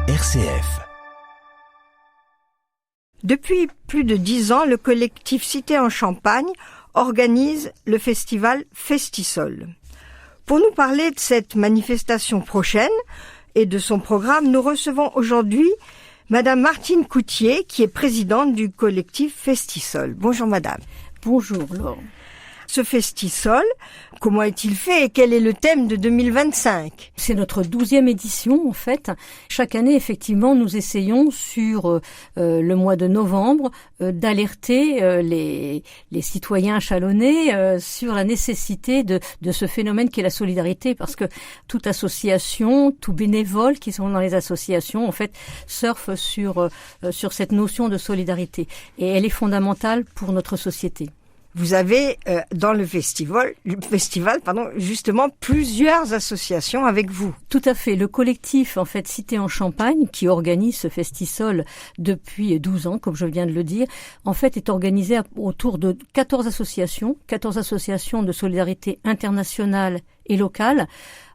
RCF. Depuis plus de 10 ans, le collectif Cité en Champagne organise le festival Festisol. Pour nous parler de cette manifestation prochaine et de son programme, nous recevons aujourd'hui Madame Martine Coutier, qui est présidente du collectif Festisol. Bonjour Madame. Bonjour Laure. Ce Festisol, comment est-il fait et quel est le thème de 2025 ? C'est notre 12e édition en fait. Chaque année, effectivement, nous essayons sur le mois de novembre d'alerter les citoyens chalonnais sur la nécessité de ce phénomène qui est la solidarité, parce que toute association, tout bénévole qui sont dans les associations, en fait, surfent sur cette notion de solidarité. Et elle est fondamentale pour notre société. Vous avez dans le festival, justement plusieurs associations avec vous. Tout à fait. Le collectif, en fait, Cité en Champagne, qui organise ce Festisol depuis 12 ans, comme je viens de le dire, en fait, est organisé autour de 14 associations de solidarité internationale et locale.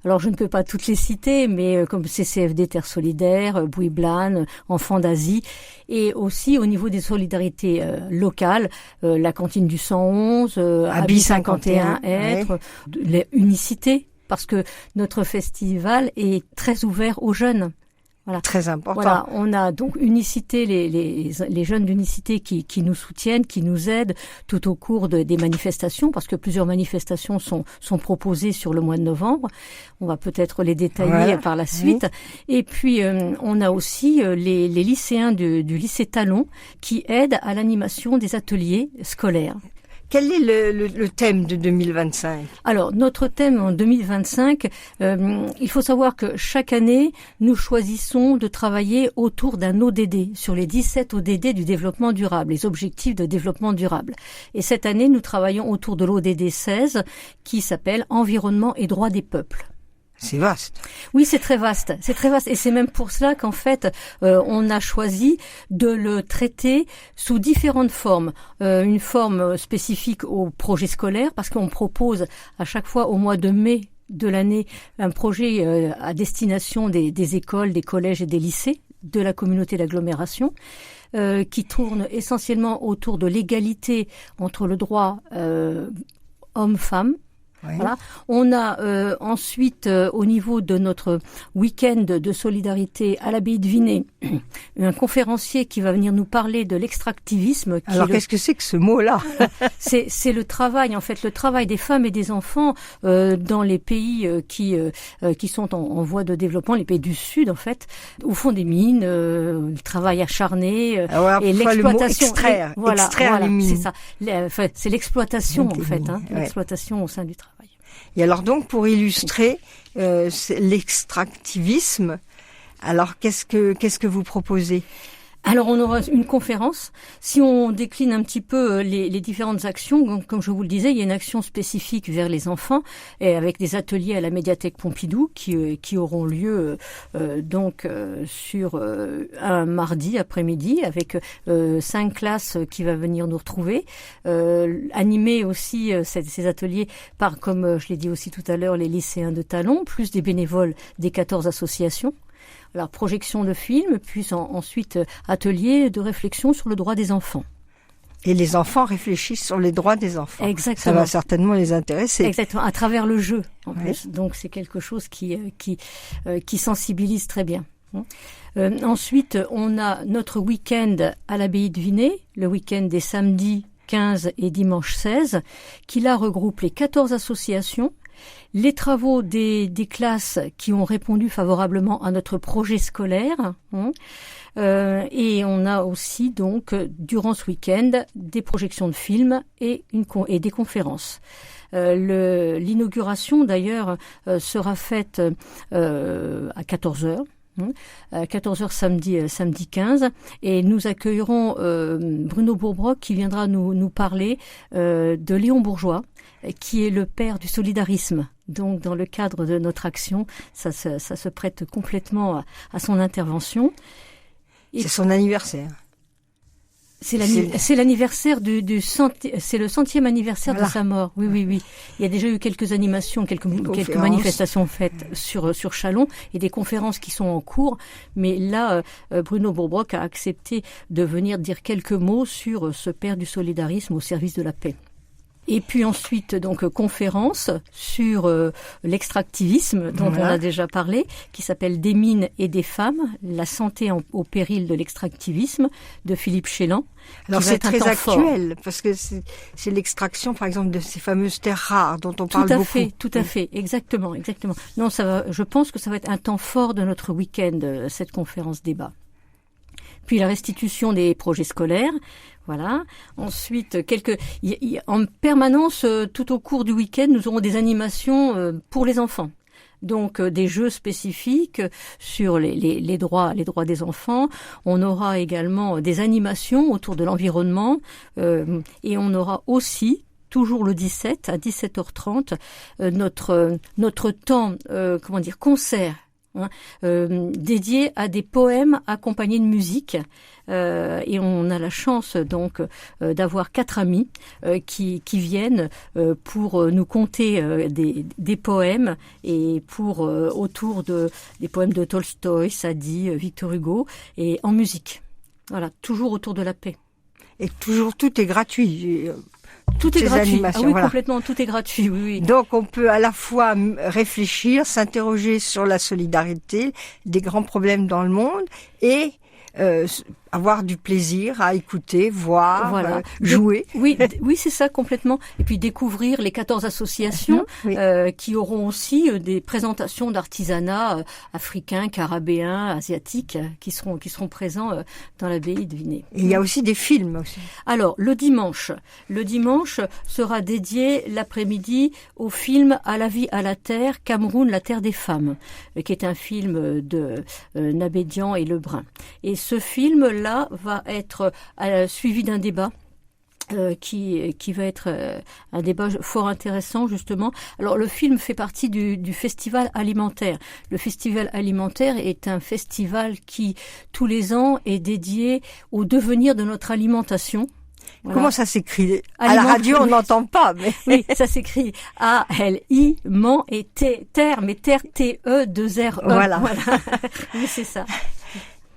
Alors, je ne peux pas toutes les citer, mais comme CCFD Terre Solidaire, Bouiblan, Enfants d'Asie, et aussi au niveau des solidarités locales, la Cantine du 111, Abi 51 Être, les Unicité, parce que notre festival est très ouvert aux jeunes. Voilà. Très important. Voilà, on a donc Unicité, les jeunes d'Unicité qui nous soutiennent, qui nous aident tout au cours des manifestations, parce que plusieurs manifestations sont proposées sur le mois de novembre. On va peut-être les détailler par la suite. Oui. Et puis, on a aussi les lycéens du lycée Talon qui aident à l'animation des ateliers scolaires. Quel est le thème de 2025 ? Alors, notre thème en 2025, il faut savoir que chaque année, nous choisissons de travailler autour d'un ODD, sur les 17 ODD du développement durable, les objectifs de développement durable. Et cette année, nous travaillons autour de l'ODD 16, qui s'appelle Environnement et droits des peuples. C'est vaste. Oui, c'est très vaste. C'est très vaste. Et c'est même pour cela qu'en fait, on a choisi de le traiter sous différentes formes. Une forme spécifique au projet scolaire, parce qu'on propose à chaque fois au mois de mai de l'année un projet à destination des écoles, des collèges et des lycées de la communauté d'agglomération, qui tourne essentiellement autour de l'égalité entre le droit homme-femme. Oui. Voilà. On a ensuite, au niveau de notre week-end de solidarité à l'abbaye de Vinay, un conférencier qui va venir nous parler de l'extractivisme. Alors, qu'est-ce que c'est que ce mot-là ? C'est le travail, en fait, le travail des femmes et des enfants dans les pays qui sont en voie de développement, les pays du Sud, en fait, où font des mines, le travail acharné et l'exploitation. Extraire les mines. C'est ça. C'est l'exploitation, en fait, l'exploitation au sein du travail. Et alors donc, pour illustrer l'extractivisme, alors qu'est-ce que vous proposez ? Alors, on aura une conférence. Si on décline un petit peu les différentes actions, comme je vous le disais, il y a une action spécifique vers les enfants, et avec des ateliers à la médiathèque Pompidou qui auront lieu sur un mardi après-midi, avec 5 classes qui va venir nous retrouver, animer aussi ces ateliers par, comme je l'ai dit aussi tout à l'heure, les lycéens de Talon, plus des bénévoles des 14 associations. Alors, projection de films, puis ensuite atelier de réflexion sur le droit des enfants. Et les enfants réfléchissent sur les droits des enfants. Exactement. Ça va certainement les intéresser. Exactement, à travers le jeu, en plus. Donc, c'est quelque chose qui sensibilise très bien. Ensuite, on a notre week-end à l'abbaye de Vinay, le week-end des samedis 15 et dimanche 16, qui là regroupe les 14 associations, les travaux des classes qui ont répondu favorablement à notre projet scolaire, et on a aussi donc durant ce week-end des projections de films et des conférences. L'inauguration d'ailleurs sera faite à 14h. À 14h samedi 15, et nous accueillerons Bruno Bourbrock qui viendra nous parler de Léon Bourgeois, qui est le père du solidarisme. Donc, dans le cadre de notre action, ça se prête complètement à son intervention. C'est son anniversaire. C'est l'anniversaire c'est le 100e anniversaire de sa mort. Oui. Il y a déjà eu quelques animations, quelques manifestations faites sur Châlons et des conférences qui sont en cours. Mais là, Bruno Bourbrock a accepté de venir dire quelques mots sur ce père du solidarisme au service de la paix. Et puis ensuite, donc, conférence sur l'extractivisme dont on a déjà parlé, qui s'appelle Des mines et des femmes, la santé au péril de l'extractivisme, de Philippe Chélan. Alors c'est très actuel, parce que c'est l'extraction, par exemple, de ces fameuses terres rares dont on parle beaucoup. Tout à fait, exactement. Non, je pense que ça va être un temps fort de notre week-end, cette conférence débat. Puis la restitution des projets scolaires. Voilà. Ensuite, en permanence, tout au cours du week-end, nous aurons des animations pour les enfants. Donc des jeux spécifiques sur les droits des enfants. On aura également des animations autour de l'environnement et on aura aussi toujours le 17 à 17h30 notre temps concert. Dédié à des poèmes accompagnés de musique et on a la chance donc d'avoir 4 amis qui viennent pour nous conter des poèmes et autour des poèmes de Tolstoï, Sadi, Victor Hugo et en musique. Voilà, toujours autour de la paix. Et toujours tout est gratuit. Tout est gratuit. Voilà. Complètement, tout est gratuit, oui. Donc on peut à la fois réfléchir, s'interroger sur la solidarité, des grands problèmes dans le monde et avoir du plaisir à écouter, voir, jouer. Oui, c'est ça complètement. Et puis découvrir les 14 associations qui auront aussi des présentations d'artisanat africain, carabéen, asiatique qui seront présents dans l'abbaye de Vinay. Et il y a aussi des films aussi. Alors le dimanche sera dédié l'après-midi au film À la vie, à la terre, Cameroun, la terre des femmes, qui est un film de Nabédian et Lebrun. Et ce film-là va être suivi d'un débat qui va être un débat fort intéressant justement. Alors le film fait partie du festival alimentaire. Le festival alimentaire est un festival qui tous les ans est dédié au devenir de notre alimentation. Voilà. Comment ça s'écrit? À la radio, on n'entend pas, mais... Oui, ça s'écrit A-L-I, ment et terre, mais terre, T-E-2-R-E. Voilà. Oui, c'est ça.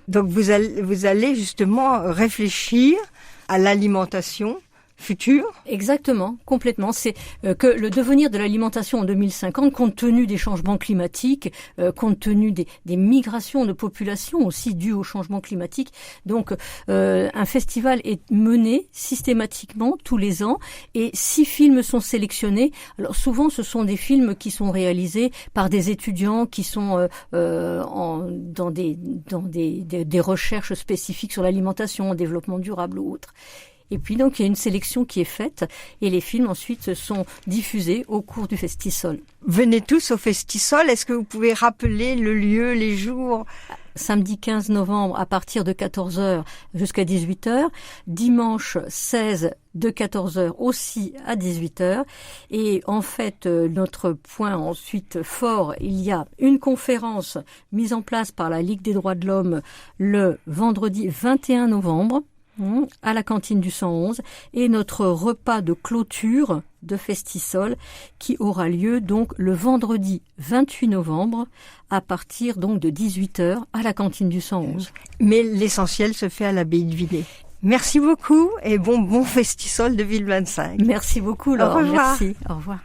Donc vous allez justement réfléchir à l'alimentation future. Exactement, complètement. C'est que le devenir de l'alimentation en 2050, compte tenu des changements climatiques, compte tenu des migrations de population aussi dues au changement climatique. Donc, un festival est mené systématiquement tous les ans et 6 films sont sélectionnés. Alors souvent, ce sont des films qui sont réalisés par des étudiants qui sont dans des recherches spécifiques sur l'alimentation, développement durable ou autre. Et puis donc il y a une sélection qui est faite et les films ensuite sont diffusés au cours du Festisol. Venez tous au Festisol. Est-ce que vous pouvez rappeler le lieu, les jours? Samedi 15 novembre à partir de 14h jusqu'à 18h. Dimanche 16 de 14h aussi à 18h. Et en fait, notre point ensuite fort, il y a une conférence mise en place par la Ligue des droits de l'homme le vendredi 21 novembre. À la cantine du 111 et notre repas de clôture de Festisol qui aura lieu donc le vendredi 28 novembre à partir donc de 18h à la cantine du 111. Mais l'essentiel se fait à l'abbaye de Vinay. Merci beaucoup et bon Festisol 2025. Merci beaucoup Laure. Au revoir. Merci. Au revoir.